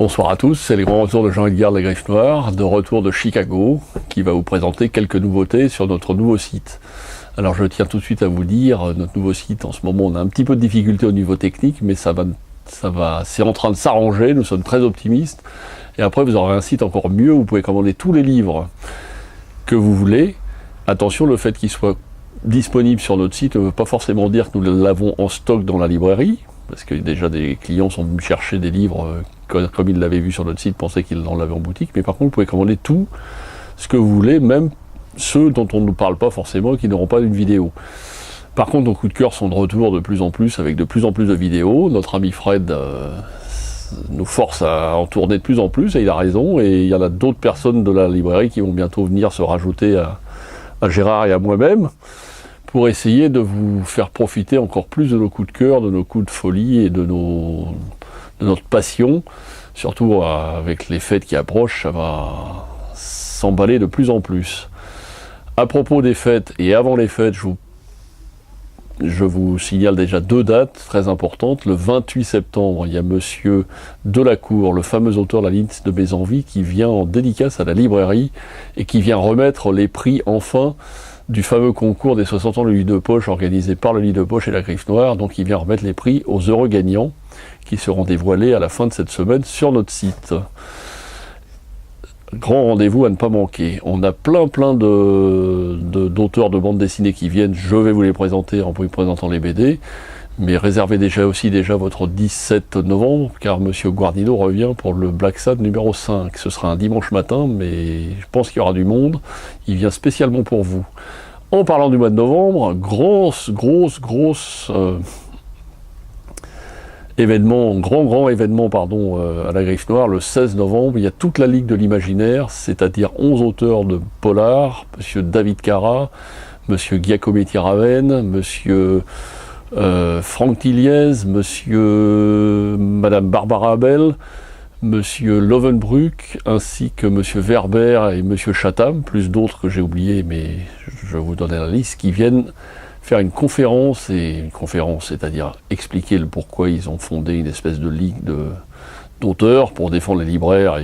Bonsoir à tous, c'est les grands retours de Jean-Edgar de la Griffe Noire, de retour de Chicago, qui va vous présenter quelques nouveautés sur notre nouveau site. Alors je tiens tout de suite à vous dire, notre nouveau site, en ce moment on a un petit peu de difficulté au niveau technique, mais c'est en train de s'arranger, nous sommes très optimistes. Et après vous aurez un site encore mieux, vous pouvez commander tous les livres que vous voulez. Attention, le fait qu'ils soient disponibles sur notre site ne veut pas forcément dire que nous l'avons en stock dans la librairie, parce que déjà des clients sont venus chercher des livres comme ils l'avaient vu sur notre site, pensaient qu'ils en avaient en boutique, mais par contre vous pouvez commander tout ce que vous voulez, même ceux dont on ne parle pas forcément et qui n'auront pas une vidéo. Par contre, nos coups de cœur sont de retour de plus en plus, avec de plus en plus de vidéos. Notre ami Fred nous force à en tourner de plus en plus, et il a raison, et il y en a d'autres personnes de la librairie qui vont bientôt venir se rajouter à Gérard et à moi-même, pour essayer de vous faire profiter encore plus de nos coups de cœur, de nos coups de folie et de notre passion. Surtout avec les fêtes qui approchent, ça va s'emballer de plus en plus. À propos des fêtes et avant les fêtes, je vous signale déjà deux dates très importantes. Le 28 septembre, il y a Monsieur Delacour, le fameux auteur de la liste de mes envies, qui vient en dédicace à la librairie et qui vient remettre les prix enfin du fameux concours des 60 ans du livre de poche organisé par le livre de poche et la Griffe Noire. Donc il vient remettre les prix aux heureux gagnants qui seront dévoilés à la fin de cette semaine sur notre site. Grand rendez-vous à ne pas manquer. On a plein d'auteurs de bande dessinée qui viennent, je vais vous les présenter en vous présentant les BD, mais réservez déjà votre 17 novembre, car Monsieur Guardino revient pour le Black Sad numéro 5. Ce sera un dimanche matin, mais je pense qu'il y aura du monde. Il vient spécialement pour vous. En parlant du mois de novembre, grand événement à la Griffe Noire, le 16 novembre, il y a toute la Ligue de l'Imaginaire, c'est-à-dire 11 auteurs de polar, Monsieur David Cara, Monsieur Giacometti Ravenne, Monsieur Franck Tilliez, Madame Barbara Abel, Monsieur Lovenbruck, ainsi que Monsieur Werber et Monsieur Chatham, plus d'autres que j'ai oubliés, mais je vais vous donner la liste, qui viennent faire une conférence, c'est-à-dire expliquer le pourquoi ils ont fondé une espèce de ligue d'auteurs pour défendre les libraires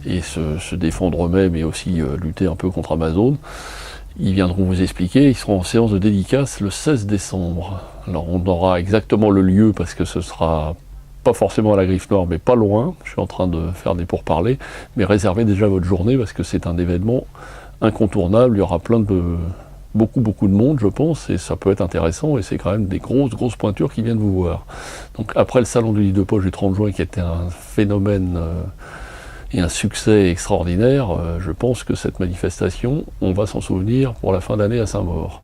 et se défendre eux-mêmes et aussi lutter un peu contre Amazon. Ils viendront vous expliquer, ils seront en séance de dédicace le 16 décembre. Alors on aura exactement le lieu parce que ce sera pas forcément à la Griffe Noire, mais pas loin. Je suis en train de faire des pourparlers, mais réservez déjà votre journée parce que c'est un événement incontournable. Il y aura beaucoup de monde, je pense, et ça peut être intéressant, et c'est quand même des grosses pointures qui viennent vous voir. Donc après le salon du livre de poche du 30 juin qui était un phénomène et un succès extraordinaire, je pense que cette manifestation, on va s'en souvenir pour la fin d'année à Saint-Maur.